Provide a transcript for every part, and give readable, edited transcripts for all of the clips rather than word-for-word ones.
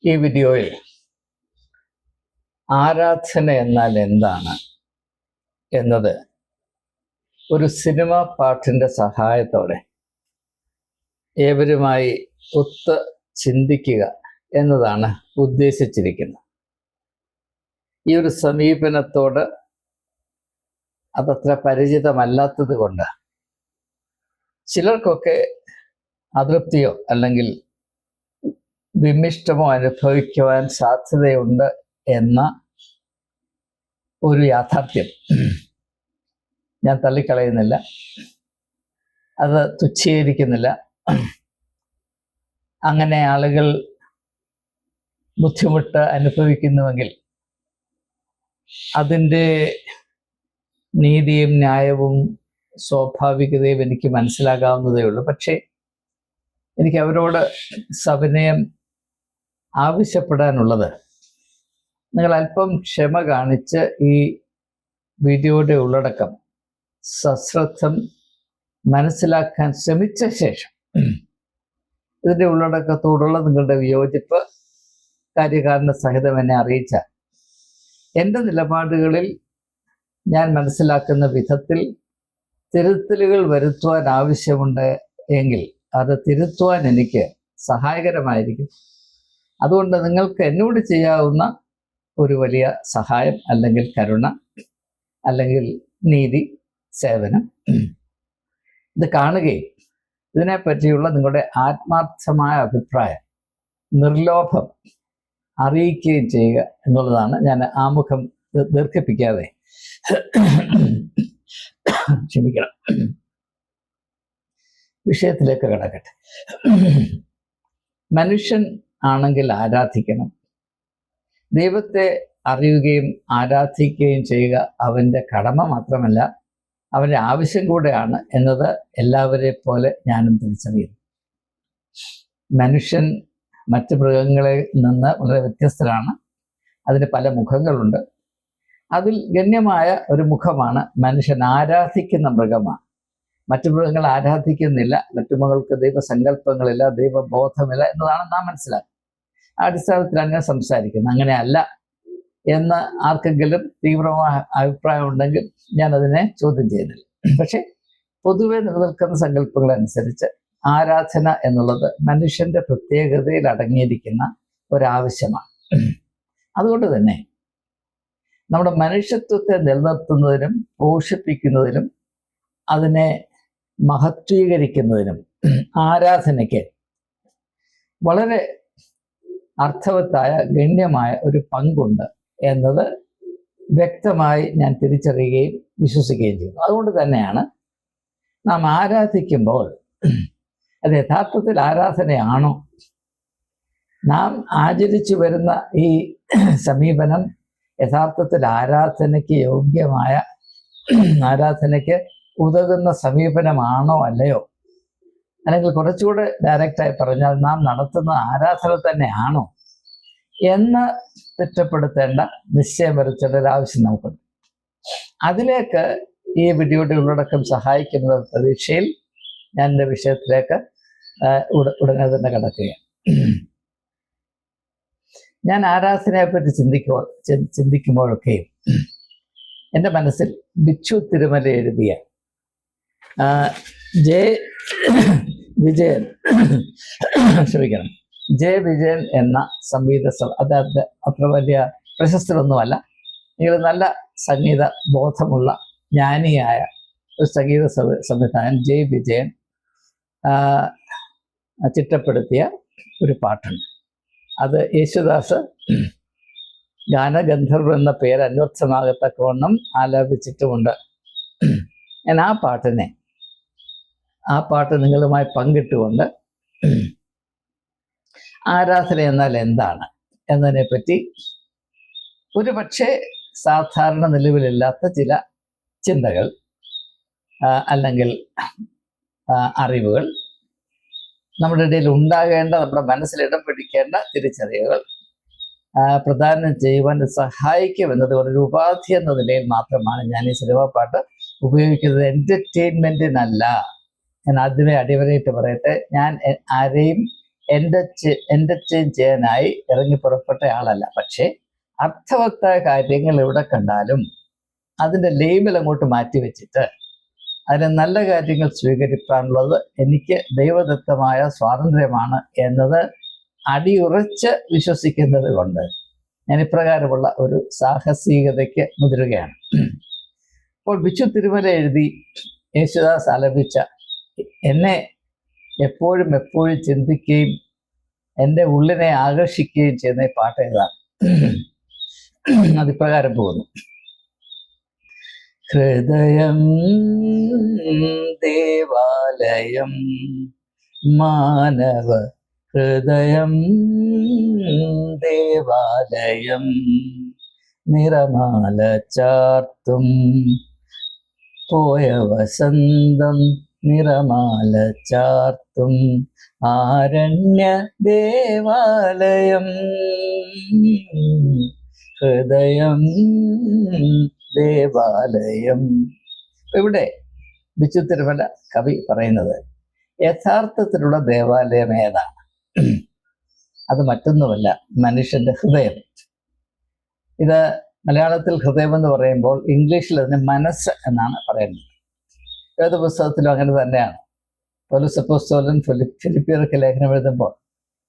ഈ വീഡിയോയിൽ ആരാധന എന്നാൽ എന്താണ് എന്നത് ഒരു സിനിമ പാട്ടിൻ്റെ സഹായത്തോടെ ഏവരുമായി ഒത്ത് ചിന്തിക്കുക എന്നതാണ് ഉദ്ദേശിച്ചിരിക്കുന്നത്. ഈ ഒരു സമീപനത്തോട് അതത്ര പരിചിതമല്ലാത്തത് കൊണ്ട് ചിലർക്കൊക്കെ അതൃപ്തിയോ അല്ലെങ്കിൽ വിമിഷ്ടമോ അനുഭവിക്കുവാൻ സാധ്യതയുണ്ട് എന്ന ഒരു യാഥാർത്ഥ്യം ഞാൻ തള്ളിക്കളയുന്നില്ല, അത് തുച്ഛീകരിക്കുന്നില്ല. അങ്ങനെ ആളുകൾ ബുദ്ധിമുട്ട് അനുഭവിക്കുന്നുവെങ്കിൽ അതിൻ്റെ നീതിയും ന്യായവും സ്വാഭാവികതയും എനിക്ക് മനസ്സിലാകാവുന്നതേ ഉള്ളൂ. പക്ഷേ എനിക്ക് അവരോട് സവിനയം ആവശ്യപ്പെടാനുള്ളത്, നിങ്ങൾ അല്പം ക്ഷമ കാണിച്ച് ഈ വീഡിയോയുടെ ഉള്ളടക്കം സശ്രദ്ധം മനസ്സിലാക്കാൻ ശ്രമിച്ച ശേഷം ഇതിൻ്റെ ഉള്ളടക്കത്തോടുള്ള നിങ്ങളുടെ വിയോജിപ്പ് കാര്യകാരണ സഹിതം എന്നെ അറിയിച്ചാൽ എൻ്റെ നിലപാടുകളിൽ ഞാൻ മനസ്സിലാക്കുന്ന വിധത്തിൽ തിരുത്തലുകൾ വരുത്തുവാൻ ആവശ്യമുണ്ട് എങ്കിൽ അത് തിരുത്തുവാൻ എനിക്ക് സഹായകരമായിരിക്കും. അതുകൊണ്ട് നിങ്ങൾക്ക് എന്നോട് ചെയ്യാവുന്ന ഒരു വലിയ സഹായം അല്ലെങ്കിൽ കരുണ അല്ലെങ്കിൽ നീതി സേവനം, ഇത് കാണുകയും ഇതിനെപ്പറ്റിയുള്ള നിങ്ങളുടെ ആത്മാർത്ഥമായ അഭിപ്രായം നിർലോഭം അറിയിക്കുകയും ചെയ്യുക എന്നുള്ളതാണ്. ഞാൻ ആമുഖം ദീർഘിപ്പിക്കാതെ ക്ഷമിക്കണം, വിഷയത്തിലേക്ക് കടക്കട്ടെ. മനുഷ്യൻ ആണെങ്കിൽ ആരാധിക്കണം. ദൈവത്തെ അറിയുകയും ആരാധിക്കുകയും ചെയ്യുക അവൻ്റെ കടമ മാത്രമല്ല, അവൻ്റെ ആവശ്യം കൂടെയാണ് എന്നത് എല്ലാവരെ പോലെ ഞാനും തിരിച്ചറിയുന്നു. മനുഷ്യൻ മറ്റ് മൃഗങ്ങളിൽ നിന്ന് വളരെ വ്യത്യസ്തരാണ്. അതിന് പല മുഖങ്ങളുണ്ട്. അതിൽ ഗണ്യമായ ഒരു മുഖമാണ് മനുഷ്യൻ ആരാധിക്കുന്ന മൃഗമാണ്. മറ്റു മൃഗങ്ങൾ ആരാധിക്കുന്നില്ല, മറ്റു മൃഗങ്ങൾക്ക് ദൈവസങ്കല്പങ്ങളില്ല, ദൈവബോധമില്ല എന്നതാണ് നാം മനസ്സിലാക്കുന്നത്. ആ അടിസ്ഥാനത്തിലാണ് ഞാൻ സംസാരിക്കുന്നത്. അങ്ങനെയല്ല എന്ന് ആർക്കെങ്കിലും തീവ്രമായ അഭിപ്രായം ഉണ്ടെങ്കിൽ ഞാൻ അതിനെ ചോദ്യം ചെയ്യുന്നില്ല. പക്ഷെ പൊതുവെ നിലനിൽക്കുന്ന സങ്കല്പങ്ങളനുസരിച്ച് ആരാധന എന്നുള്ളത് മനുഷ്യന്റെ പ്രത്യേകതയിൽ അടങ്ങിയിരിക്കുന്ന ഒരാവശ്യമാണ്. അതുകൊണ്ട് തന്നെ നമ്മുടെ മനുഷ്യത്വത്തെ നിലനിർത്തുന്നതിനും പോഷിപ്പിക്കുന്നതിനും അതിനെ മഹത്വീകരിക്കുന്നതിനും ആരാധനയ്ക്ക് വളരെ അർത്ഥവത്തായ ഗണ്യമായ ഒരു പങ്കുണ്ട് എന്നത് വ്യക്തമായി ഞാൻ തിരിച്ചറിയുകയും വിശ്വസിക്കുകയും ചെയ്യുന്നു. അതുകൊണ്ട് തന്നെയാണ് നാം ആരാധിക്കുമ്പോൾ അത് യഥാർത്ഥത്തിൽ ആരാധനയാണോ, നാം ആചരിച്ചു വരുന്ന ഈ സമീപനം യഥാർത്ഥത്തിൽ ആരാധനയ്ക്ക് യോഗ്യമായ, ആരാധനയ്ക്ക് ഉതകുന്ന സമീപനമാണോ അല്ലയോ, അല്ലെങ്കിൽ കുറച്ചുകൂടെ ഡയറക്റ്റായി പറഞ്ഞാൽ നാം നടത്തുന്ന ആരാധന തന്നെയാണോ എന്ന് തിട്ടപ്പെടുത്തേണ്ട, നിശ്ചയം വരുത്തേണ്ട ഒരു ആവശ്യം നമുക്കുണ്ട്. അതിലേക്ക് ഈ വീഡിയോയുടെ ഉള്ളടക്കം സഹായിക്കുന്ന പ്രതീക്ഷയിൽ ഞാൻ എൻ്റെ വിഷയത്തിലേക്ക് ഉടനെ തന്നെ കടക്കുകയാണ്. ഞാൻ ആരാധനയെപ്പറ്റി ചിന്തിക്കുമ്പോഴൊക്കെയും എൻ്റെ മനസ്സിൽ ബിച്ചു തിരുമല എഴുതിയ ജെ വിജയൻ എന്ന സംഗീത അതായത് അത്ര വലിയ പ്രശസ്തരൊന്നുമല്ല, നിങ്ങൾ നല്ല സംഗീത ബോധമുള്ള ജ്ഞാനിയായ ഒരു സംഗീത സംവിധായകൻ ജെ വിജയൻ ചിട്ടപ്പെടുത്തിയ ഒരു പാട്ടുണ്ട്. അത് യേശുദാസ് ഗാനഗന്ധർവ് എന്ന പേര് അന്വർത്ഥമാകത്തക്കവണ്ണം ആലാപിച്ചിട്ടുമുണ്ട്. ഞാൻ ആ പാട്ട് നിങ്ങളുമായി പങ്കിട്ടുകൊണ്ട് ആരാധന എന്നാൽ എന്താണ് എന്നതിനെപ്പറ്റി ഒരു പക്ഷേ സാധാരണ നിലവിലില്ലാത്ത ചില ചിന്തകൾ അല്ലെങ്കിൽ അറിവുകൾ, നമ്മുടെ ഇടയിൽ ഉണ്ടാകേണ്ട, നമ്മുടെ മനസ്സിൽ ഇടം പിടിക്കേണ്ട തിരിച്ചറിവുകൾ പ്രദാനം ചെയ്യുവാൻ സഹായിക്കും എന്നതുകൊണ്ട് ഒരു ഉപാധി എന്ന നിലയിൽ മാത്രമാണ് ഞാൻ ഈ സിനിമ പാട്ട് ഉപയോഗിക്കുന്നത്. എൻ്റർടൈൻമെൻറ്റിനല്ല. ഞാൻ ആദ്യമേ അടിവരയിട്ട് പറയട്ടെ, ഞാൻ ആരെയും എന്റർടൈൻ ചെയ്യാനായി ഇറങ്ങി പുറപ്പെട്ട ആളല്ല. പക്ഷേ അർത്ഥവത്തായ കാര്യങ്ങൾ എവിടെ കണ്ടാലും അതിൻ്റെ ലേബൽ അങ്ങോട്ട് മാറ്റി വെച്ചിട്ട് അതിന് നല്ല കാര്യങ്ങൾ സ്വീകരിക്കാനുള്ളത് എനിക്ക് ദൈവദത്തമായ സ്വാതന്ത്ര്യമാണ് എന്നത് അടിയുറച്ച് വിശ്വസിക്കുന്നത് കൊണ്ട് ഞാൻ ഇപ്രകാരമുള്ള ഒരു സാഹസികതയ്ക്ക് മുതിരുകയാണ്. അപ്പോൾ ബിച്ചു തിരുമല എഴുതി യേശുദാസ് ആലപിച്ച എന്നെ എപ്പോഴും ചിന്തിക്കുകയും എൻ്റെ ഉള്ളിനെ ആകർഷിക്കുകയും ചെയ്യുന്ന പാട്ട് ഏതാണ്? അതിപ്രകാരം പോകുന്നു. ഹൃദയം ദേവാലയം മാനവ ഹൃദയം ദേവാലയം നിറമാല ചാർത്തും പോയ വസന്തം നിറമാല ചാർത്തും ആരണ്യ ദേവാലയം ഹൃദയം ദേവാലയം. ഇവിടെ ബിച്ചു തിരുമല കവി പറയുന്നത് യഥാർത്ഥത്തിലുള്ള ദേവാലയം ഏതാണ്? അത് മറ്റൊന്നുമല്ല, മനുഷ്യന്റെ ഹൃദയം. ഇത് മലയാളത്തിൽ ഹൃദയം എന്ന് പറയുമ്പോൾ ഇംഗ്ലീഷിൽ അതിന് മനസ്സ് എന്നാണ് പറയുന്നത്. ഏത് പുസ്തകത്തിലും അങ്ങനെ തന്നെയാണ്. പൗലോസ് അപ്പോസ്തലൻ ഫിലിപ്പിയർക്ക് ലേഖനം എഴുതുമ്പോൾ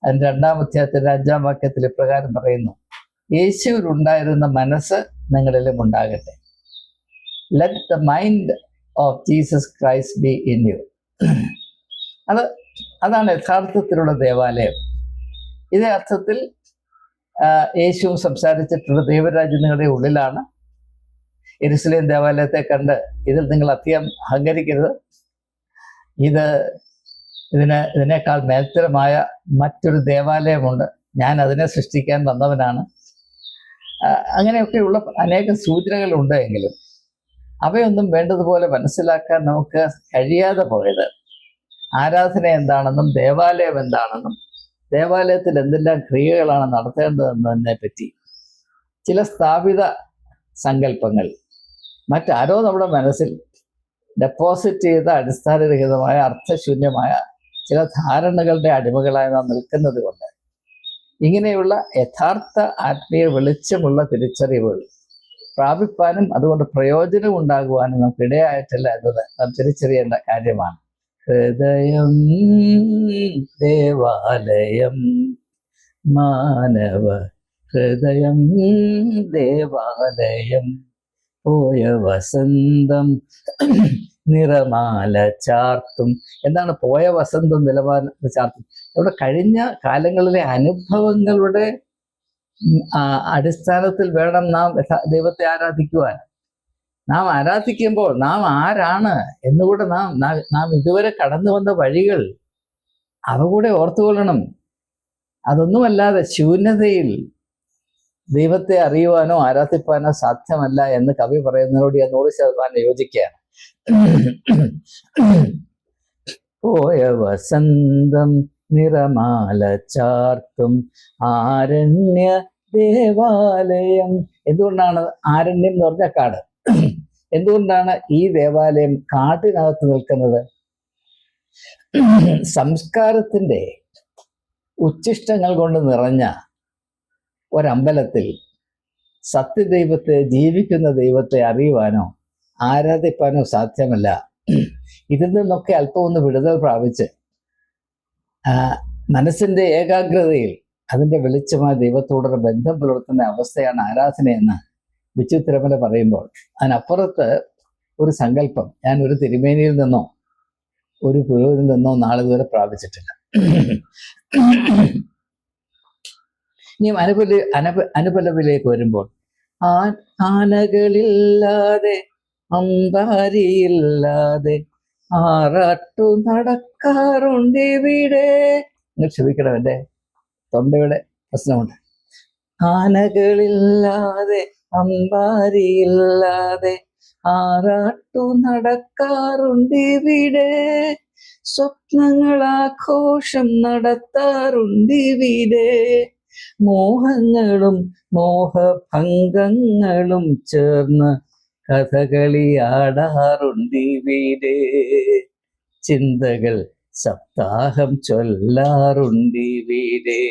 അതിൻ്റെ 2-ാം അധ്യായത്തിൻ്റെ 5-ാം വാക്യത്തിൽ ഇപ്രകാരം പറയുന്നു: യേശുവിലുണ്ടായിരുന്ന മനസ്സ് നിങ്ങളിലും ഉണ്ടാകട്ടെ. Let the mind of Jesus Christ be in you. അതാണ് യഥാർത്ഥത്തിലുള്ള ദേവാലയം. ഇതേ അർത്ഥത്തിൽ യേശുവും സംസാരിച്ചിട്ടുള്ള ദൈവരാജ്യം നിങ്ങളുടെ ഉള്ളിലാണ്. യെരുശലേം ദേവാലയത്തെ കണ്ട് ഇതിൽ നിങ്ങൾ അധികം അഹങ്കരിക്കരുത്, ഇതിനേക്കാൾ മേൽത്തരമായ മറ്റൊരു ദേവാലയമുണ്ട്, ഞാൻ അതിനെ സൃഷ്ടിക്കാൻ വന്നവനാണ്. അങ്ങനെയൊക്കെയുള്ള അനേക സൂചനകളുണ്ട്. എങ്കിലും അവയൊന്നും വേണ്ടതുപോലെ മനസ്സിലാക്കാൻ നമുക്ക് കഴിയാതെ പോയത് ആരാധന എന്താണെന്നും ദേവാലയം എന്താണെന്നും ദേവാലയത്തിൽ എന്തെല്ലാം ക്രിയകളാണ് നടത്തേണ്ടതെന്നതിനെ പറ്റി ചില സ്ഥാപിത സങ്കല്പങ്ങൾ മറ്റാരോ നമ്മുടെ മനസ്സിൽ ഡെപ്പോസിറ്റ് ചെയ്ത അടിസ്ഥാനരഹിതമായ അർത്ഥശൂന്യമായ ചില ധാരണകളുടെ അടിമകളായി നാം നിൽക്കുന്നത് കൊണ്ട് ഇങ്ങനെയുള്ള യഥാർത്ഥ ആത്മീയ വെളിച്ചമുള്ള തിരിച്ചറിവുകൾ പ്രാപിപ്പാനും അതുകൊണ്ട് പ്രയോജനം ഉണ്ടാകുവാനും നമുക്ക് ഇടയായിട്ടില്ല എന്നത് നാം തിരിച്ചറിയേണ്ട കാര്യമാണ്. ഹൃദയം ദേവാലയം മാനവ ഹൃദയം ദേവാലയം പോയ വസന്തം നിറമാല ചാർത്തും. എന്താണ് പോയ വസന്തം നിലമാല ചാർത്തും? ഇവിടെ കഴിഞ്ഞ കാലങ്ങളിലെ അനുഭവങ്ങളുടെ അടിസ്ഥാനത്തിൽ വേണം നാം ദൈവത്തെ ആരാധിക്കുവാൻ. നാം ആരാധിക്കുമ്പോൾ നാം ആരാണ് എന്നുകൂടെ നാം ഇതുവരെ കടന്നു വന്ന വഴികൾ അവ കൂടെ ഓർത്തുകൊള്ളണം. അതൊന്നുമല്ലാതെ ശൂന്യതയിൽ ദൈവത്തെ അറിയുവാനോ ആരാധിപ്പാനോ സാധ്യമല്ല എന്ന് കവി പറയുന്നതിനോട് ഞാൻ 100% യോജിക്കുകയാണ്. പോയ വസന്തം നിറമാല ചാർത്തും ആരണ്യ ദേവാലയം. എന്തുകൊണ്ടാണ് ആരണ്യം എന്ന് പറഞ്ഞ കാട്? എന്തുകൊണ്ടാണ് ഈ ദേവാലയം കാട്ടിനകത്ത് നിൽക്കുന്നത്? സംസ്കാരത്തിന്റെ ഉച്ഛിഷ്ടങ്ങൾ കൊണ്ട് നിറഞ്ഞ ഒരമ്പലത്തിൽ സത്യദൈവത്തെ, ജീവിക്കുന്ന ദൈവത്തെ അറിയുവാനോ ആരാധിപ്പാനോ സാധ്യമല്ല. ഇതിൽ നിന്നൊക്കെ അല്പം ഒന്ന് വിടുതൽ പ്രാപിച്ച് മനസ്സിന്റെ ഏകാഗ്രതയിൽ അതിൻ്റെ വെളിച്ചമായ ദൈവത്തോടുള്ള ബന്ധം പുലർത്തുന്ന അവസ്ഥയാണ് ആരാധനയെന്ന് ബിച്ചു തിരുമല പറയുമ്പോൾ അതിനപ്പുറത്ത് ഒരു സങ്കല്പം ഞാൻ ഒരു തിരുമേനിയിൽ നിന്നോ ഒരു പുരോഹിതനിൽ നിന്നോ നാളിതുവരെ പ്രാപിച്ചിട്ടില്ല. ഇനി അനുപലവിലേക്ക് വരുമ്പോൾ ആനകളില്ലാതെ അമ്പാരിയില്ലാതെ ആറാട്ടു നടക്കാറുണ്ട് ഇവിടെ. നിങ്ങൾ ക്ഷമിക്കണം, എൻ്റെ തൊണ്ടയുടെ പ്രശ്നമുണ്ട്. ആനകളില്ലാതെ അമ്പാരിയില്ലാതെ ആറാട്ടു നടക്കാറുണ്ട് ഇവിടെ. സ്വപ്നങ്ങളാഘോഷം നടത്താറുണ്ട് ഇവിടെ. മോഹങ്ങളും മോഹഭംഗങ്ങളും ചേർന്ന് കഥകളിയാടാറുണ്ട് ഇവിടെ. ചിന്തകൾ സപ്താഹം ചൊല്ലാറുണ്ടിവിടെ.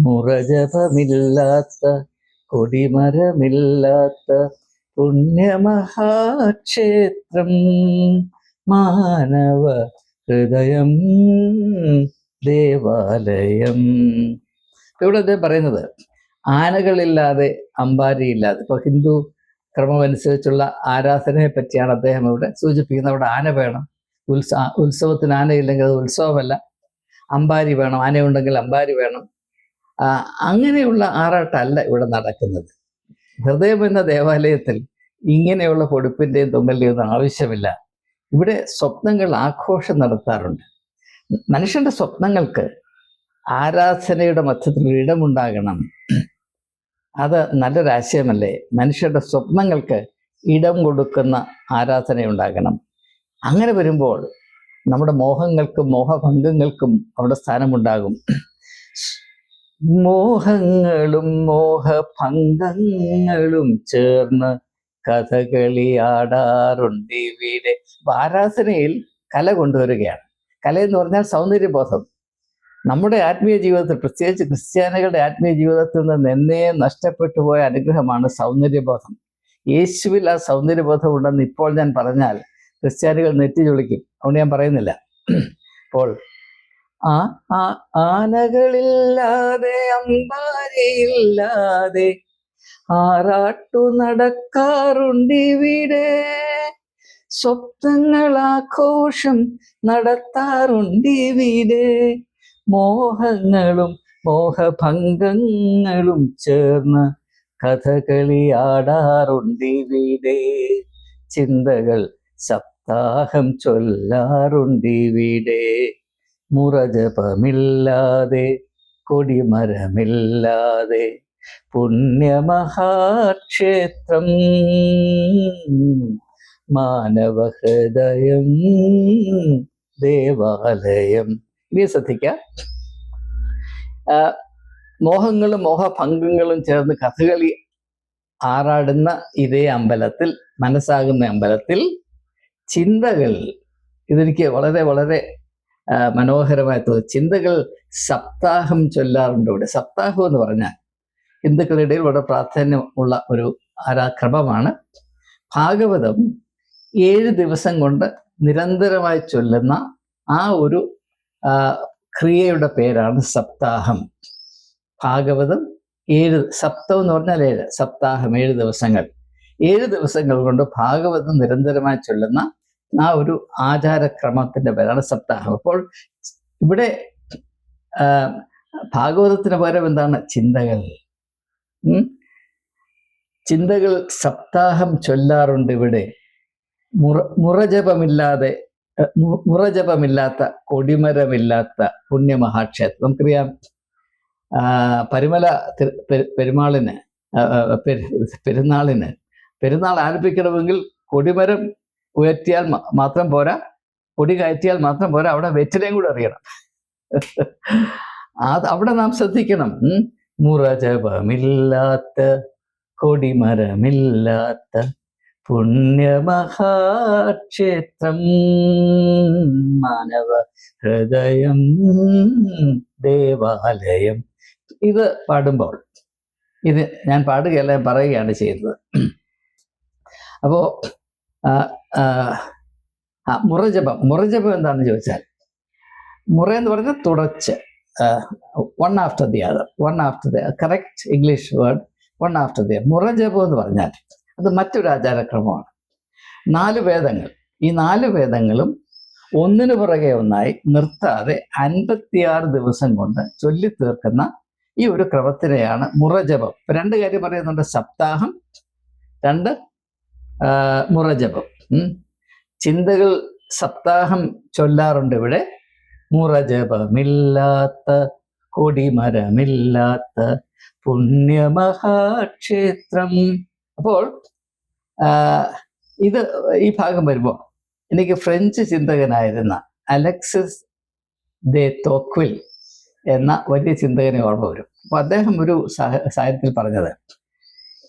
മുറജപമില്ലാത്ത കൊടിമരമില്ലാത്ത പുണ്യമഹാക്ഷേത്രം മാനവ ഹൃദയം ദേവാലയം. ഇവിടെ അദ്ദേഹം പറയുന്നത് ആനകളില്ലാതെ അമ്പാരിയില്ലാതെ, ഇപ്പൊ ഹിന്ദു ക്രമമനുസരിച്ചുള്ള ആരാധനയെ പറ്റിയാണ് അദ്ദേഹം ഇവിടെ സൂചിപ്പിക്കുന്നത്. അവിടെ ആന വേണം, ഉത്സവത്തിന് ആനയില്ലെങ്കിൽ അത് ഉത്സവമല്ല. അമ്പാരി വേണം, ആനയുണ്ടെങ്കിൽ അമ്പാരി വേണം. അങ്ങനെയുള്ള ആറാട്ടല്ല ഇവിടെ നടക്കുന്നത്. ഹൃദയം എന്ന ദേവാലയത്തിൽ ഇങ്ങനെയുള്ള പൊടിപ്പിൻ്റെയും തുമ്മലിൻ്റെയും ഒന്നും ആവശ്യമില്ല. ഇവിടെ സ്വപ്നങ്ങൾ ആഘോഷം നടത്താറുണ്ട്. മനുഷ്യന്റെ സ്വപ്നങ്ങൾക്ക് ആരാധനയുടെ മധ്യത്തിൽ ഇടമുണ്ടാകണം. അത് നല്ലൊരാശയമല്ലേ? മനുഷ്യരുടെ സ്വപ്നങ്ങൾക്ക് ഇടം കൊടുക്കുന്ന ആരാധന ഉണ്ടാകണം. അങ്ങനെ വരുമ്പോൾ നമ്മുടെ മോഹങ്ങൾക്കും മോഹഭംഗങ്ങൾക്കും അവിടെ സ്ഥാനമുണ്ടാകും. മോഹങ്ങളും മോഹഭംഗങ്ങളും ചേർന്ന് കഥകളിയാടാറുണ്ട് ഇവിടെ. ആരാധനയിൽ കല കൊണ്ടുവരികയാണ്. കലയെന്ന് പറഞ്ഞാൽ സൗന്ദര്യബോധം. നമ്മുടെ ആത്മീയ ജീവിതത്തിൽ, പ്രത്യേകിച്ച് ക്രിസ്ത്യാനികളുടെ ആത്മീയ ജീവിതത്തിൽ നിന്ന് എന്നേ നഷ്ടപ്പെട്ടു പോയ അനുഗ്രഹമാണ് സൗന്ദര്യബോധം. യേശുവിൽ ആ സൗന്ദര്യബോധം ഉണ്ടെന്ന് ഇപ്പോൾ ഞാൻ പറഞ്ഞാൽ ക്രിസ്ത്യാനികൾ നെറ്റി ചൊളിക്കും. അതുകൊണ്ട് ഞാൻ പറയുന്നില്ല. അപ്പോൾ ആനകളില്ലാതെ അമ്പാരിയില്ലാതെ ആറാട്ടു നടക്കാറുണ്ടിവിടെ. സ്വപ്നങ്ങളാഘോഷം നടത്താറുണ്ടിവിടെ. മോഹങ്ങളും മോഹഭംഗങ്ങളും ചേർന്ന് കഥകളിയാടാറുണ്ടിവിടെ. ചിന്തകൾ സപ്താഹം ചൊല്ലാറുണ്ടിവിടെ. മുറജപമില്ലാതെ കൊടിമരമില്ലാതെ പുണ്യമഹാക്ഷേത്രം മാനവഹൃദയം ദേവാലയം. ഇനി ശ്രദ്ധിക്കുക, മോഹങ്ങളും മോഹഭംഗങ്ങളും ചേർന്ന് കഥകളി ആറാടുന്ന ഇതേ അമ്പലത്തിൽ, മനസ്സാകുന്ന അമ്പലത്തിൽ ചിന്തകൾ, ഇതെനിക്ക് വളരെ വളരെ മനോഹരമായി തോന്നി. ചിന്തകൾ സപ്താഹം ചൊല്ലാറുണ്ട് ഇവിടെ. സപ്താഹം എന്ന് പറഞ്ഞാൽ ഹിന്ദുക്കളുടെ ഇടയിൽ വളരെ പ്രാധാന്യമുള്ള ഒരു ക്രമമാണ്. ഭാഗവതം 7 ദിവസം കൊണ്ട് നിരന്തരമായി ചൊല്ലുന്ന ആ ഒരു ക്രിയയുടെ പേരാണ് സപ്താഹം. ഭാഗവതം 7, സപ്തം എന്ന് പറഞ്ഞാൽ 7, സപ്താഹം 7 ദിവസങ്ങൾ. 7 ദിവസങ്ങൾ കൊണ്ട് ഭാഗവതം നിരന്തരമായി ചൊല്ലുന്ന ആ ഒരു ആചാരക്രമത്തിന്റെ പേരാണ് സപ്താഹം. അപ്പോൾ ഇവിടെ ഭാഗവതത്തിന് പകരം എന്താണ്? ചിന്തകൾ. ചിന്തകൾ സപ്താഹം ചൊല്ലാറുണ്ട് ഇവിടെ. മുറജപമില്ലാത്ത കൊടിമരമില്ലാത്ത പുണ്യമഹാക്ഷേത്രം. നമുക്കറിയാം, പരിമല പെരുന്നാൾ ആരംഭിക്കണമെങ്കിൽ കൊടിമരം ഉയർത്തിയാൽ മാത്രം പോരാ, കൊടി കയറ്റിയാൽ മാത്രം പോരാ, അവിടെ വെറ്റിലയും കൂടെ അറിയണം. അവിടെ നാം ശ്രദ്ധിക്കണം. മുറജപമില്ലാത്ത കൊടിമരമില്ലാത്ത പുണ്യമഹാക്ഷേത്രം മാനവ ഹൃദയം ദേവാലയം. ഇത് പാടുമ്പോൾ, ഇത് ഞാൻ പാടുകയല്ല, പറയുകയാണ് ചെയ്യുന്നത്. അപ്പോ മുറജപം എന്താണെന്ന് ചോദിച്ചാൽ, മുറ എന്ന് പറഞ്ഞാൽ തുടർച്ച, one after the other, correct English word, one after the other. Murajapam എന്ന് പറഞ്ഞാൽ അത് മറ്റൊരു ആചാരക്രമമാണ്. 4 വേദങ്ങൾ, ഈ 4 വേദങ്ങളും ഒന്നിനു പുറകെ ഒന്നായി നിർത്താതെ 56 ദിവസം കൊണ്ട് ചൊല്ലിത്തീർക്കുന്ന ഈ ഒരു ക്രമത്തിനെയാണ് മുറജപം. 2 കാര്യം പറയുന്നുണ്ട്: സപ്താഹം, 2 മുറജപം. ചിന്തകൾ സപ്താഹം ചൊല്ലാറുണ്ട് ഇവിടെ. മുറജപമില്ലാത്ത കൊടിമരമില്ലാത്ത പുണ്യമഹാക്ഷേത്രം. അപ്പോൾ ഈ ഭാഗം വരുമ്പോൾ എനിക്ക് ഫ്രഞ്ച് ചിന്തകനായിരുന്ന അലക്സിസ് ദെ തോക്വിൽ എന്ന വലിയ ചിന്തകനെ ഓർമ്മ വരും. അപ്പോൾ അദ്ദേഹം ഒരു സാഹിത്യത്തിൽ പറഞ്ഞത്,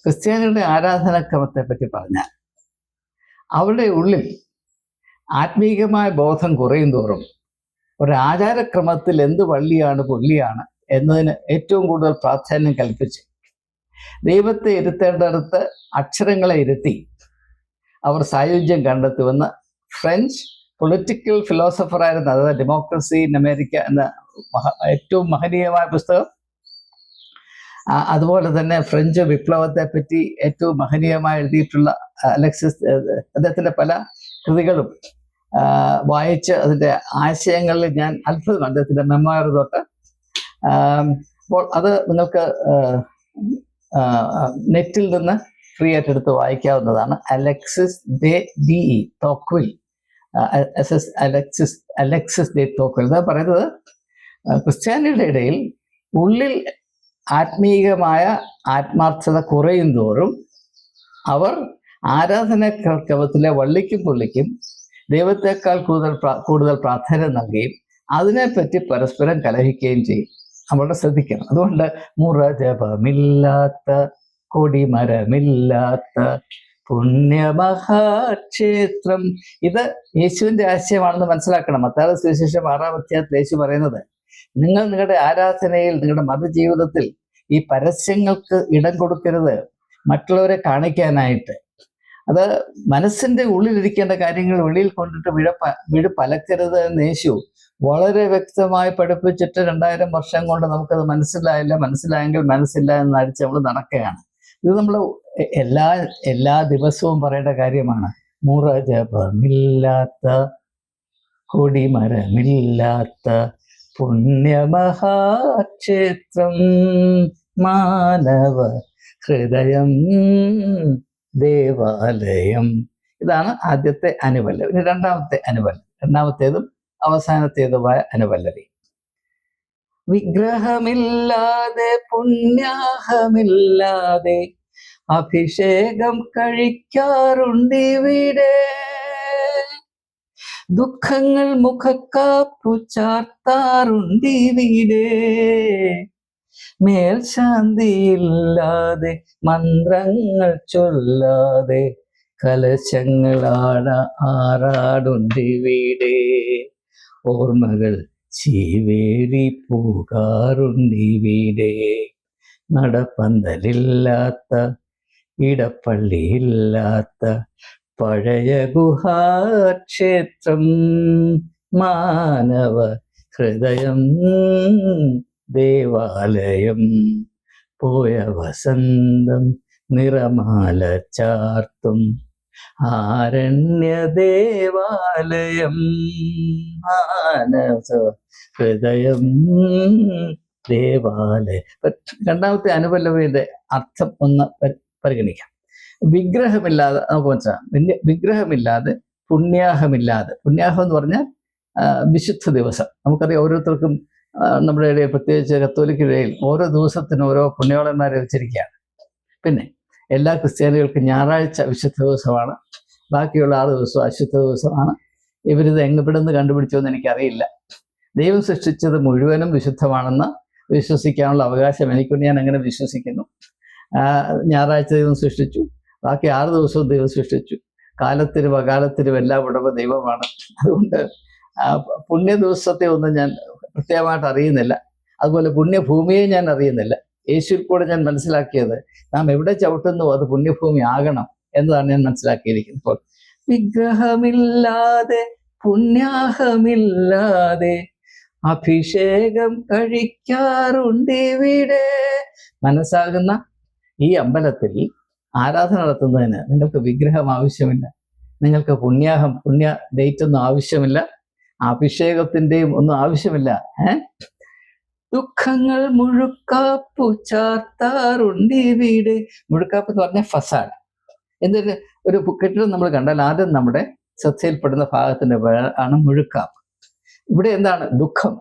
ക്രിസ്ത്യാനികളുടെ ആരാധനാക്രമത്തെ പറ്റി പറഞ്ഞാൽ അവരുടെ ഉള്ളിൽ ആത്മീകമായ ബോധം കുറയും തോറും ഒരു ആചാരക്രമത്തിൽ എന്ത് വള്ളിയാണ് പുള്ളിയാണ് എന്നതിന് ഏറ്റവും കൂടുതൽ പ്രാധാന്യം കൽപ്പിച്ച് ദൈവത്തെ ഇരുത്തേണ്ടടുത്ത് അക്ഷരങ്ങളെ ഇരുത്തി അവർ സായുജ്യം കണ്ടെത്തുമെന്ന് ഫ്രഞ്ച് പൊളിറ്റിക്കൽ ഫിലോസഫറായിരുന്ന, അതായത് ഡെമോക്രസി ഇൻ അമേരിക്ക എന്ന ഏറ്റവും മഹനീയമായ പുസ്തകം, അതുപോലെ തന്നെ ഫ്രഞ്ച് വിപ്ലവത്തെ പറ്റി ഏറ്റവും മഹനീയമായി എഴുതിയിട്ടുള്ള അലക്സിസ്, അദ്ദേഹത്തിൻ്റെ പല കൃതികളും വായിച്ച് അതിൻ്റെ ആശയങ്ങളിൽ ഞാൻ അത്ഭുതം, അദ്ദേഹത്തിൻ്റെ മെമ്മോയർ തൊട്ട്. അപ്പോൾ അത് നിങ്ങൾക്ക് നെറ്റിൽ നിന്ന് ഫ്രീ ആയിട്ട് എടുത്ത് വായിക്കാവുന്നതാണ്. അലക്സിസ് ഡി തോക്വിൽ, അലക്സിസ് ഡെ തോക്വിൽ. ഇത് പറയുന്നത് ക്രിസ്ത്യാനികളുടെ ഇടയിൽ ഉള്ളിൽ ആത്മീയമായ ആത്മാർത്ഥത കുറയും തോറും അവർ ആരാധനാക്രമത്തിലെ വള്ളിക്കും പുള്ളിക്കും ദൈവത്തെക്കാൾ കൂടുതൽ പ്രാധാന്യം നൽകുകയും അതിനെപ്പറ്റി പരസ്പരം കലഹിക്കുകയും ചെയ്യും. നമ്മളുടെ ശ്രദ്ധിക്കണം. അതുകൊണ്ട് മുറജപമില്ലാത്ത കൊടിമരമില്ലാത്ത പുണ്യമഹാക്ഷേത്രം, ഇത് യേശുവിൻ്റെ ആശയമാണെന്ന് മനസ്സിലാക്കണം. മത്തായി സുവിശേഷം 6-ാം അധ്യായത്തിൽ യേശു പറയുന്നത്, നിങ്ങൾ നിങ്ങളുടെ ആരാധനയിൽ, നിങ്ങളുടെ മതജീവിതത്തിൽ ഈ പരസ്യങ്ങൾക്ക് ഇടം കൊടുക്കരുത്, മറ്റുള്ളവരെ കാണിക്കാനായിട്ട്. അത് മനസ്സിൻ്റെ ഉള്ളിലിരിക്കേണ്ട കാര്യങ്ങൾ വെളിയിൽ കൊണ്ടിട്ട് വിഴപ്പലക്കരുത് എന്ന് യേശു വളരെ വ്യക്തമായി പഠിപ്പിച്ചിട്ട് 2000 വർഷം കൊണ്ട് നമുക്കത് മനസ്സിലായെങ്കിൽ മനസ്സില്ല എന്ന് അടിച്ച് നമ്മൾ നടക്കുകയാണ്. ഇത് നമ്മൾ എല്ലാ ദിവസവും പറയേണ്ട കാര്യമാണ്. മുറജപമില്ലാത്ത കൊടിമരമില്ലാത്ത പുണ്യമഹാക്ഷേത്രം മാനവ ഹൃദയം ദേവാലയം. ഇതാണ് ആദ്യത്തെ അനുപല്ലവി. ഇനി രണ്ടാമത്തെ അനുപല്ലവി, രണ്ടാമത്തേതും അവസാനത്തേതുമായ അനുപല്ലവി. വിഗ്രഹമില്ലാതെ പുണ്യാഹമില്ലാതെ അഭിഷേകം കഴിക്കാറുണ്ടിവിടെ, ദുഃഖങ്ങൾ മുഖക്കാപ്പു ചാർത്താറുണ്ടിവിടെ, മേൽശാന്തിയില്ലാതെ മന്ത്രങ്ങൾ ചൊല്ലാതെ കലശങ്ങളാറാടുണ്ടിവിടെ, ഓർമ്മകൾ ചീവേറി പോകാറുണ്ടിവിടെ, നടപ്പന്തലില്ലാത്ത ഇടപ്പള്ളിയില്ലാത്ത പഴയ ഗുഹാക്ഷേത്രം മാനവ ഹൃദയം ദേവാലയം, പോയ വസന്തം നിറമാല ചാർത്തും ആരണ്യ ദേവാലയം, മാനവ ഹൃദയം ദേവാലയം. രണ്ടാമത്തെ അനുപല്ലവിയുടെ അർത്ഥം ഒന്ന് പരിഗണിക്കാം. വിഗ്രഹമില്ലാതെ നമുക്ക് മനസ്സിലാക്കാം. വിഗ്രഹമില്ലാതെ പുണ്യാഹമില്ലാതെ, പുണ്യാഹം എന്ന് പറഞ്ഞാൽ വിശുദ്ധ ദിവസം. നമുക്കറിയാം, ഓരോരുത്തർക്കും നമ്മുടെ ഇടയിൽ, പ്രത്യേകിച്ച് കത്തോലിക്കയിടയിൽ ഓരോ ദിവസത്തിനും ഓരോ പുണ്യാളന്മാരെ വെച്ചിരിക്കുകയാണ്. പിന്നെ എല്ലാ ക്രിസ്ത്യാനികൾക്കും ഞായറാഴ്ച വിശുദ്ധ ദിവസമാണ്, ബാക്കിയുള്ള 6 ദിവസവും അശുദ്ധ ദിവസമാണ്. ഇവരിത് എവിടെ കണ്ടുപിടിച്ചോന്ന് എനിക്കറിയില്ല. ദൈവം സൃഷ്ടിച്ചത് മുഴുവനും വിശുദ്ധമാണെന്ന് വിശ്വസിക്കാനുള്ള അവകാശം എനിക്കൊണ്ട്, ഞാൻ അങ്ങനെ വിശ്വസിക്കുന്നു. ഞായറാഴ്ച ദൈവം സൃഷ്ടിച്ചു, ബാക്കി 6 ദിവസവും ദൈവം സൃഷ്ടിച്ചു. കാലത്തിനും അകാലത്തിനും എല്ലാം ഉടമ ദൈവമാണ്. അതുകൊണ്ട് പുണ്യ ദിവസത്തെ ഒന്നും ഞാൻ പ്രത്യേകമായിട്ട് അറിയുന്നില്ല. അതുപോലെ പുണ്യഭൂമിയെ ഞാൻ അറിയുന്നില്ല. യേശുവിൽ കൂടെ ഞാൻ മനസ്സിലാക്കിയത്, നാം എവിടെ ചവിട്ടുന്നു അത് പുണ്യഭൂമി ആകണം എന്നതാണ് ഞാൻ മനസ്സിലാക്കിയിരിക്കുന്നത്. ഇപ്പോൾ വിഗ്രഹമില്ലാതെ പുണ്യാഹമില്ലാതെ അഭിഷേകം കഴിക്കാറുണ്ടിവിടെ. മനസ്സാകുന്ന ഈ അമ്പലത്തിൽ ആരാധന നടത്തുന്നതിന് നിങ്ങൾക്ക് വിഗ്രഹം ആവശ്യമില്ല, നിങ്ങൾക്ക് പുണ്യ ഡേറ്റ് ഒന്നും ആവശ്യമില്ല, അഭിഷേകത്തിൻ്റെയും ഒന്നും ആവശ്യമില്ല. ദുഃഖങ്ങൾ മുഴുക്കാപ്പു ചാർത്താറുണ്ടിവിടെ. മുഴുക്കാപ്പ് എന്ന് പറഞ്ഞാൽ ഫസാഡ്. എന്തൊരു ഒരു കെട്ടിടം നമ്മൾ കണ്ടാൽ ആദ്യം നമ്മുടെ ശ്രദ്ധയിൽപ്പെടുന്ന ഭാഗത്തിൻ്റെ ആണ് മുഴുക്കാപ്പ്. ഇവിടെ എന്താണ്? ദുഃഖം.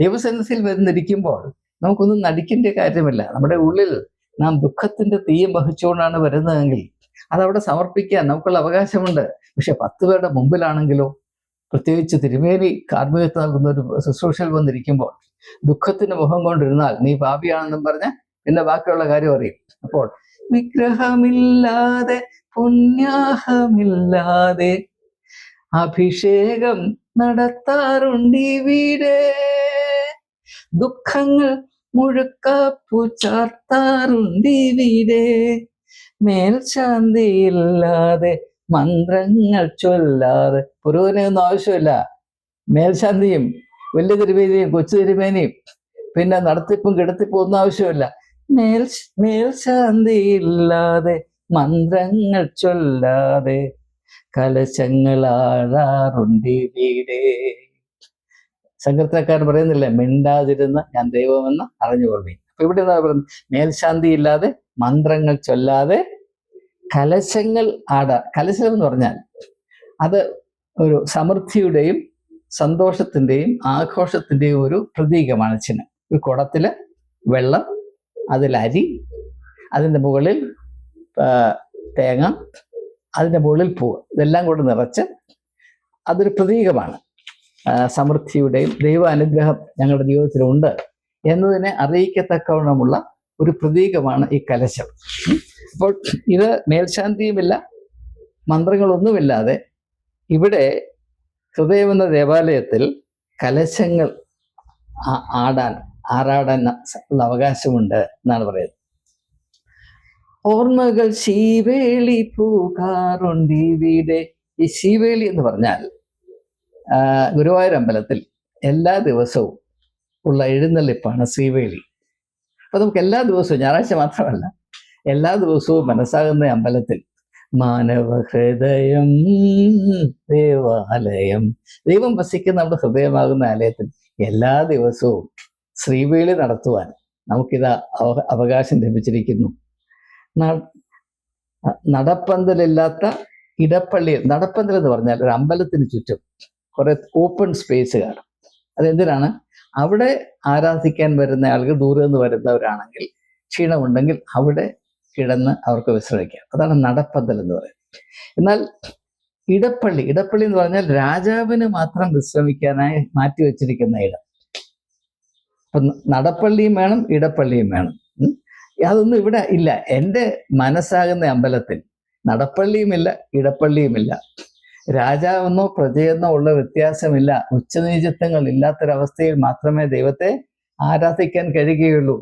ദൈവസന്നിധിയിൽ വരുന്നിരിക്കുമ്പോൾ നമുക്കൊന്നും നടിക്കേണ്ട കാര്യമില്ല. നമ്മുടെ ഉള്ളിൽ നാം ദുഃഖത്തിന്റെ തീയും വഹിച്ചുകൊണ്ടാണ് വരുന്നതെങ്കിൽ അതവിടെ സമർപ്പിക്കാൻ നമുക്കുള്ള അവകാശമുണ്ട്. പക്ഷെ 10 പേരുടെ മുമ്പിലാണെങ്കിലോ, പ്രത്യേകിച്ച് തിരുമേനി കാർമ്മികത്വം നൽകുന്ന ഒരു ശുശ്രൂഷയിൽ വന്നിരിക്കുമ്പോൾ ദുഃഖത്തിന് മുഖം കൊണ്ടിരുന്നാൽ നീ പാപിയാണെന്നും പറഞ്ഞ് പിന്നെ ബാക്കിയുള്ള കാര്യം അറിയും. അപ്പോൾ വിഗ്രഹമില്ലാതെ പുണ്യാഹമില്ലാതെ അഭിഷേകം നടത്താറുണ്ടിവിടെ, ദുഃഖങ്ങൾ മുഴുക്കാപ്പു ചാർത്താറുണ്ടിവിടെ, മേൽശാന്തിയില്ലാതെ മന്ത്രങ്ങൾ ചൊല്ലാതെ. പുരോഹിതനൊന്നും ആവശ്യമില്ല. മേൽശാന്തിയും വലിയ തിരുമേനിയും കൊച്ചു തിരുമേനിയും പിന്നെ നടത്തിപ്പും കിടത്തിപ്പും ഒന്നും ആവശ്യമില്ല. മേൽശാന്തിയില്ലാതെ മന്ത്രങ്ങൾ ചൊല്ലാതെ കലശങ്ങളാഴാറുണ്ടിവിടെ. സങ്കീർത്തനക്കാരൻ പറയുന്നില്ല, മിണ്ടാതിരുന്ന ഞാൻ ദൈവമെന്ന് അറിഞ്ഞുകൊള്ളി. അപ്പൊ ഇവിടെ എന്താ പറയുന്നത്? മേൽശാന്തി ഇല്ലാതെ മന്ത്രങ്ങൾ ചൊല്ലാതെ കലശങ്ങൾ കലശം എന്ന് പറഞ്ഞാൽ അത് ഒരു സമൃദ്ധിയുടെയും സന്തോഷത്തിന്റെയും ആഘോഷത്തിന്റെയും ഒരു പ്രതീകമാണ്. ചിഹ്നം. ഒരു കുടത്തില് വെള്ളം, അതിൽ അരി, അതിൻ്റെ മുകളിൽ തേങ്ങ, അതിൻ്റെ മുകളിൽ പൂവ്, ഇതെല്ലാം കൂടെ നിറച്ച് അതൊരു പ്രതീകമാണ്. സമൃദ്ധിയുടെയും ദൈവ അനുഗ്രഹം ഞങ്ങളുടെ ജീവിതത്തിലുണ്ട് എന്നതിനെ അറിയിക്കത്തക്കവണ്ണമുള്ള ഒരു പ്രതീകമാണ് ഈ കലശം. അപ്പോൾ ഇത് മേൽശാന്തിയുമില്ല മന്ത്രങ്ങളൊന്നുമില്ലാതെ ഇവിടെ ഹൃദയമെന്ന ദേവാലയത്തിൽ കലശങ്ങൾ ആറാടാൻ ഉള്ള അവകാശമുണ്ട് എന്നാണ് പറയുന്നത്. ഓർമ്മകൾ ശീവേളി പൂക്കാറുണ്ടിവിടെ. ഈ ശീവേളി എന്ന് പറഞ്ഞാൽ ഗുരുവായൂർ അമ്പലത്തിൽ എല്ലാ ദിവസവും ഉള്ള എഴുന്നള്ളിപ്പാണ് ശ്രീവേളി. അപ്പൊ നമുക്ക് എല്ലാ ദിവസവും, ഞായറാഴ്ച മാത്രമല്ല, എല്ലാ ദിവസവും മനസ്സാകുന്ന അമ്പലത്തിൽ മാനവ ഹൃദയം ദേവാലയം, ദൈവം വസിക്കുന്ന നമ്മുടെ ഹൃദയമാകുന്ന ആലയത്തിൽ എല്ലാ ദിവസവും ശ്രീവേളി നടത്തുവാൻ നമുക്കിതാ അവകാശം ലഭിച്ചിരിക്കുന്നു. നടപ്പന്തലില്ലാത്ത ഇടപ്പള്ളി. നടപ്പന്തൽ എന്ന് പറഞ്ഞാൽ ഒരു അമ്പലത്തിന് ചുറ്റും കുറെ ഓപ്പൺ സ്പേസ് കാണും. അതെന്തിനാണ്? അവിടെ ആരാധിക്കാൻ വരുന്ന ആളുകൾ ദൂരെ നിന്ന് വരുന്നവരാണെങ്കിൽ ക്ഷീണമുണ്ടെങ്കിൽ അവിടെ കിടന്ന് അവർക്ക് വിശ്രമിക്കാം. അതാണ് നടപ്പന്തൽ എന്ന് പറയുന്നത്. എന്നാൽ ഇടപ്പള്ളി എന്ന് പറഞ്ഞാൽ രാജാവിന് മാത്രം വിശ്രമിക്കാനായി മാറ്റിവെച്ചിരിക്കുന്ന ഇടം. അപ്പൊ നടപ്പള്ളിയും വേണം, ഇടപ്പള്ളിയും വേണം. അതൊന്നും ഇവിടെ ഇല്ല. എൻ്റെ മനസ്സാകുന്ന അമ്പലത്തിൽ നടപ്പള്ളിയുമില്ല, ഇടപ്പള്ളിയുമില്ല. രാജാവെന്നോ പ്രജയെന്നോ ഉള്ള വ്യത്യാസമില്ല. ഉച്ചനീചത്വങ്ങൾ ഇല്ലാത്തൊരവസ്ഥയിൽ മാത്രമേ ദൈവത്തെ ആരാധിക്കാൻ കഴിയുകയുള്ളൂ.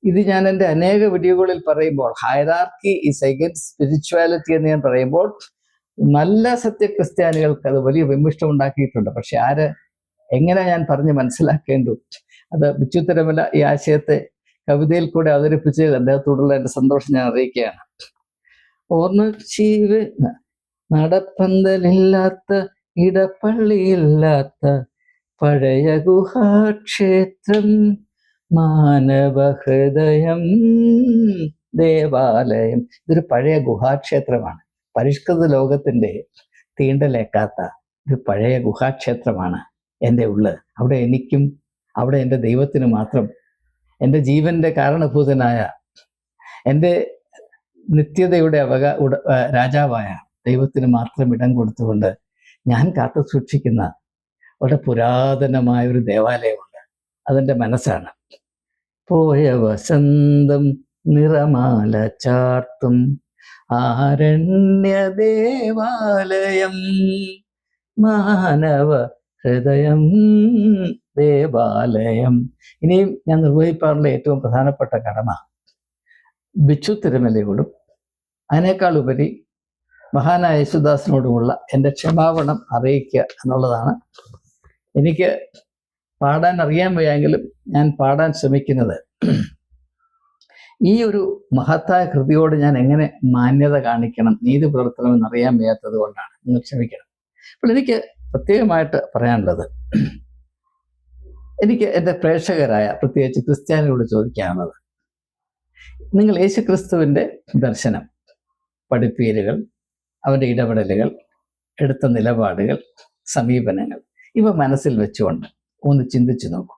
ഇത് ഞാൻ എൻ്റെ അനേക വീഡിയോകളിൽ പറയുമ്പോൾ, ഹൈറാർക്കി ഈസ് അഗൈൻസ്റ്റ് സ്പിരിച്വാലിറ്റി എന്ന് ഞാൻ പറയുമ്പോൾ നല്ല സത്യക്രിസ്ത്യാനികൾക്ക് അത് വലിയ വിമിഷ്ടം ഉണ്ടാക്കിയിട്ടുണ്ട്. പക്ഷെ എങ്ങനെ ഞാൻ പറഞ്ഞ് മനസ്സിലാക്കേണ്ടു? അത് ബിച്ചു തിരുമല ഈ ആശയത്തെ കവിതയിൽ കൂടെ അവതരിപ്പിച്ച് അദ്ദേഹത്തോടുള്ള എൻ്റെ സന്തോഷം ഞാൻ അറിയിക്കുകയാണ്. ഓർമ്മ നടപ്പന്തലില്ലാത്ത ഇടപ്പള്ളിയില്ലാത്ത പഴയ ഗുഹാക്ഷേത്രം മാനവ ഹൃദയം ദേവാലയം. ഇതൊരു പഴയ ഗുഹാക്ഷേത്രമാണ്. പരിഷ്കൃത ലോകത്തിന്റെ തീണ്ടലേക്കാത്ത ഒരു പഴയ ഗുഹാക്ഷേത്രമാണ് എൻ്റെ ഉള്ളിൽ. അവിടെ എനിക്കും അവിടെ എൻ്റെ ദൈവത്തിന് മാത്രം, എൻ്റെ ജീവന്റെ കാരണഭൂതനായ, എൻ്റെ നിത്യതയുടെ രാജാവായ ദൈവത്തിന് മാത്രം ഇടം കൊടുത്തുകൊണ്ട് ഞാൻ കാത്തു സൂക്ഷിക്കുന്ന വളരെ പുരാതനമായ ഒരു ദേവാലയമുണ്ട്. അതെൻ്റെ മനസ്സാണ്. പോയ വസന്തം നിറമാല ചാർത്തും ആരണ്യ ദേവാലയം മാനവ ഹൃദയം ദേവാലയം. ഇനിയും ഞാൻ നിർവഹിക്കാറുള്ള ഏറ്റവും പ്രധാനപ്പെട്ട കടമ ബിച്ചു തിരുമലയോടും അതിനേക്കാൾ ഉപരി മഹാനായ യേശുദാസിനോടുമുള്ള എൻ്റെ ക്ഷമാപണം അറിയിക്കുക എന്നുള്ളതാണ്. എനിക്ക് പാടാൻ അറിയാൻ വയ്യെങ്കിലും ഞാൻ പാടാൻ ശ്രമിക്കുന്നത് ഈ ഒരു മഹത്തായ കൃതിയോട് ഞാൻ എങ്ങനെ മാന്യത കാണിക്കണം, നീതി പുലർത്തണമെന്ന് അറിയാൻ വയ്യാത്തത് കൊണ്ടാണ്. നിങ്ങൾ ക്ഷമിക്കണം. അപ്പോൾ എനിക്ക് പ്രത്യേകമായിട്ട് പറയാനുള്ളത്, എനിക്ക് എൻ്റെ പ്രേക്ഷകരായ പ്രത്യേകിച്ച് ക്രിസ്ത്യാനികളോട് ചോദിക്കാനുള്ളത്, നിങ്ങൾ യേശുക്രിസ്തുവിൻ്റെ ദർശനം, പഠിപ്പീരുകൾ, അവൻ്റെ ഇടപെടലുകൾ, എടുത്ത നിലപാടുകൾ, സമീപനങ്ങൾ ഇവ മനസ്സിൽ വെച്ചുകൊണ്ട് ഒന്ന് ചിന്തിച്ചു നോക്കൂ.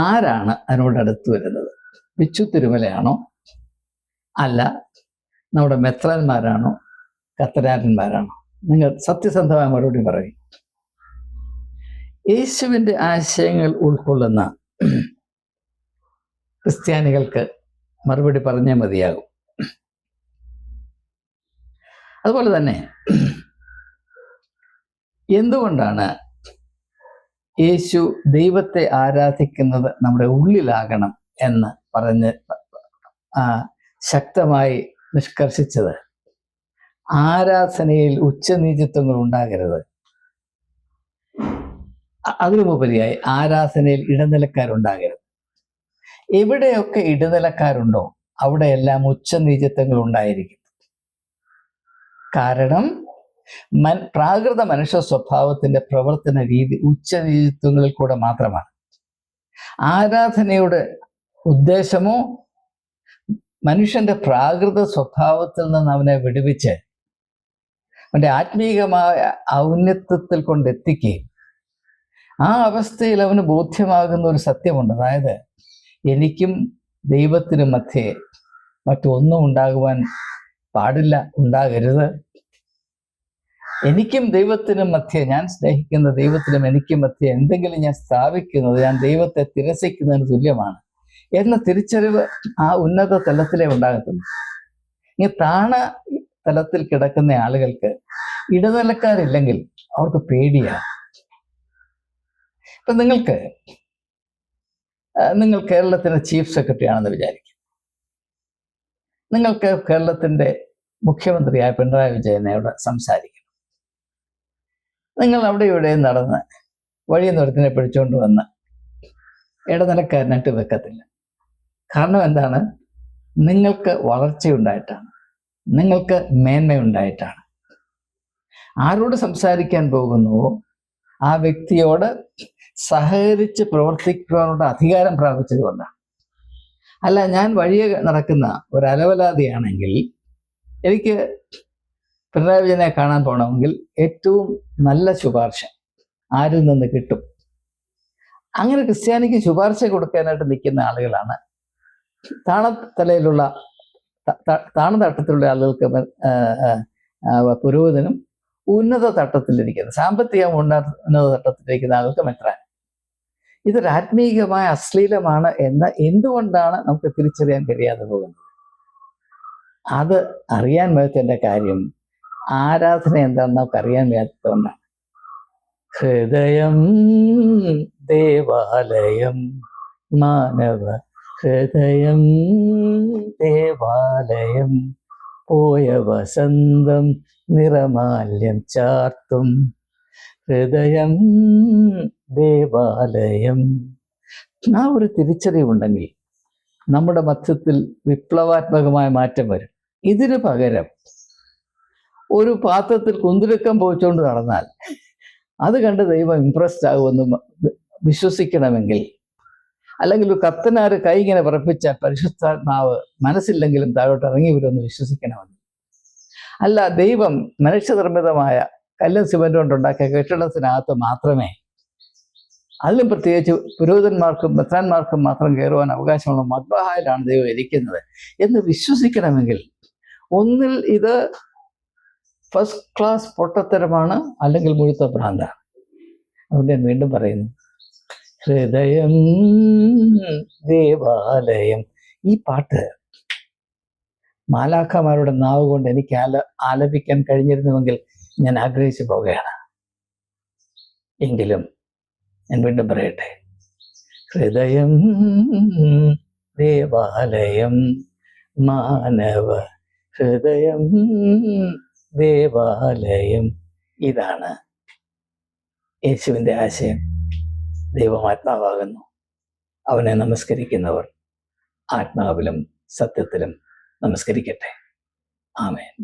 ആരാണ് അതിനോടടുത്ത് വരുന്നത്? ബിച്ചു തിരുമലയാണോ? അല്ല നമ്മുടെ മെത്രാന്മാരാണോ? കത്തനാരന്മാരാണോ? നിങ്ങൾ സത്യസന്ധമായ മറുപടി പറയും. യേശുവിൻ്റെ ആശയങ്ങൾ ഉൾക്കൊള്ളുന്ന ക്രിസ്ത്യാനികൾക്ക് മറുപടി പറഞ്ഞേ മതിയാകും. അതുപോലെ തന്നെ എന്തുകൊണ്ടാണ് യേശു ദൈവത്തെ ആരാധിക്കുന്നത് നമ്മുടെ ഉള്ളിലാകണം എന്ന് പറഞ്ഞ് ശക്തമായി നിഷ്കർഷിച്ചത്? ആരാധനയിൽ ഉച്ചനീചത്വങ്ങൾ ഉണ്ടാകരുത്. അതിനുമുപരിയായി ആരാധനയിൽ ഇടനിലക്കാരുണ്ടാകരുത്. എവിടെയൊക്കെ ഇടനിലക്കാരുണ്ടോ അവിടെയെല്ലാം ഉച്ചനീചത്വങ്ങൾ ഉണ്ടായിരിക്കും. കാരണം പ്രാകൃത മനുഷ്യ സ്വഭാവത്തിന്റെ പ്രവർത്തന രീതി ഉച്ചനീചത്വങ്ങളിൽ കൂടെ മാത്രമാണ്. ആരാധനയുടെ ഉദ്ദേശമോ മനുഷ്യന്റെ പ്രാകൃത സ്വഭാവത്തിൽ നിന്ന് അവനെ വിടുവിച്ച് അവന്റെ ആത്മീകമായ ഔന്നത്യത്തിൽ കൊണ്ടെത്തിക്കുകയും ആ അവസ്ഥയിൽ അവന് ബോധ്യമാകുന്ന ഒരു സത്യമുണ്ട്. അതായത് എനിക്കും ദൈവത്തിനും മധ്യേ മറ്റൊന്നും ഉണ്ടാകുവാൻ പാടില്ല, ഉണ്ടാകരുത്. എനിക്കും ദൈവത്തിനും മധ്യേ, ഞാൻ സ്നേഹിക്കുന്ന ദൈവത്തിനും എനിക്കും മധ്യേ എന്തെങ്കിലും ഞാൻ സ്ഥാപിക്കുന്നത് ഞാൻ ദൈവത്തെ തിരസ്കരിക്കുന്നതിന് തുല്യമാണ് എന്ന തിരിച്ചറിവ് ആ ഉന്നത തലത്തിലേ ഉണ്ടാകത്തുള്ളൂ. ഈ താണ തലത്തിൽ കിടക്കുന്ന ആളുകൾക്ക് ഇടനിലക്കാരില്ലെങ്കിൽ അവർക്ക് പേടിയാണ്. ഇപ്പൊ നിങ്ങൾ കേരളത്തിന്റെ ചീഫ് സെക്രട്ടറി ആണെന്ന് വിചാരിക്കും. നിങ്ങൾക്ക് കേരളത്തിന്റെ മുഖ്യമന്ത്രിയായ പിണറായി വിജയനോട് സംസാരിക്കണം. നിങ്ങൾ അവിടെ ഇവിടെ നടന്ന് വഴിയെന്നൊരുത്തിനെ പിടിച്ചുകൊണ്ട് വന്ന് ഇടനിലക്കാരനായിട്ട് വെക്കത്തില്ല. കാരണം എന്താണ്? നിങ്ങൾക്ക് വളർച്ചയുണ്ടായിട്ടാണ്, നിങ്ങൾക്ക് മേന്മയുണ്ടായിട്ടാണ്. ആരോട് സംസാരിക്കാൻ പോകുന്നുവോ ആ വ്യക്തിയോട് സഹകരിച്ച് പ്രവർത്തിക്കുവാനുള്ള അധികാരം പ്രാപിച്ചത് കൊണ്ടാണ്. അല്ല, ഞാൻ വഴിയെ നടക്കുന്ന ഒരു അലവലാതിയാണെങ്കിൽ എനിക്ക് പിണറായി വിജയനെ കാണാൻ പോകണമെങ്കിൽ ഏറ്റവും നല്ല ശുപാർശ ആരിൽ നിന്ന് കിട്ടും? അങ്ങനെ ക്രിസ്ത്യാനിക്ക് ശുപാർശ കൊടുക്കാനായിട്ട് നിൽക്കുന്ന ആളുകളാണ് താണതലയിലുള്ള താണതട്ടത്തിലുള്ള ആളുകൾക്ക് പുരോഹിതനും ഉന്നത തട്ടത്തിലിരിക്കുന്നത്, സാമ്പത്തിക ഉന്നത തട്ടത്തിലിരിക്കുന്ന ആൾക്ക് മെത്രാൻ. ഇതൊരു ആത്മീയമായ അശ്ലീലമാണ് എന്ന് എന്തുകൊണ്ടാണ് നമുക്ക് തിരിച്ചറിയാൻ കഴിയാതെ പോകുന്നത്? അത് അറിയാൻ വയ്യാത്തതിൻ്റെ കാര്യം ആരാധന എന്താണെന്ന് നമുക്ക് അറിയാൻ വയ്യാത്തതുകൊണ്ടാണ്. ഹൃദയം ദേവാലയം, മാനവ ഹൃദയം ദേവാലയം, പോയ വസന്തം നിറമാല്യം ചാർത്തും ഹൃദയം ദേവാലയം. ആ ഒരു തിരിച്ചറിവുണ്ടെങ്കിൽ നമ്മുടെ മധ്യത്തിൽ വിപ്ലവാത്മകമായ മാറ്റം വരും. ഇതിനു പകരം ഒരു പാത്രത്തിൽ കുന്തിടുക്കം പോയിച്ചുകൊണ്ട് നടന്നാൽ അത് കണ്ട് ദൈവം ഇംപ്രസ്ഡ് ആകുമെന്ന് വിശ്വസിക്കണമെങ്കിൽ, അല്ലെങ്കിൽ ഒരു കത്തനാര് കൈ ഇങ്ങനെ വിറപ്പിച്ച പരിശുദ്ധാത്മാവ് മനസ്സില്ലെങ്കിലും താഴോട്ട് ഇറങ്ങി വരുമെന്ന് വിശ്വസിക്കണമെങ്കിൽ, അല്ല ദൈവം മനുഷ്യനിർമ്മിതമായ കല്ലും സിമൻറ്റും കൊണ്ടുണ്ടാക്കിയ കെട്ടിടത്തിനകത്ത് മാത്രമേ, അതിലും പ്രത്യേകിച്ച് പുരോഹിതന്മാർക്കും മെത്രാന്മാർക്കും മാത്രം കയറുവാൻ അവകാശമുള്ള മദ്ബഹായിലാണ് ദൈവം ഇരിക്കുന്നത് എന്ന് വിശ്വസിക്കണമെങ്കിൽ ഒന്നിൽ ഇത് ഫസ്റ്റ് ക്ലാസ് പൊട്ടത്തരമാണ്, അല്ലെങ്കിൽ മുഴുത്ത ഭ്രാന്താണ്. അതുകൊണ്ട് ഞാൻ വീണ്ടും പറയുന്നു, ഹൃദയം ദേവാലയം. ഈ പാട്ട് മാലാഖമാരുടെ നാവ് കൊണ്ട് എനിക്ക് ആലപിക്കാൻ കഴിഞ്ഞിരുന്നുവെങ്കിൽ ഞാൻ ആഗ്രഹിച്ചു പോകുകയാണ്. എങ്കിലും ഞാൻ വീണ്ടും പറയട്ടെ, ഹൃദയം ദേവാലയം, മാനവ ഹൃദയം ദേവാലയം. ഇതാണ് യേശുവിൻ്റെ ആശയം. ദൈവമാത്മാവാകുന്നു. അവനെ നമസ്കരിക്കുന്നവർ ആത്മാവിലും സത്യത്തിലും നമസ്കരിക്കട്ടെ. ആമേൻ.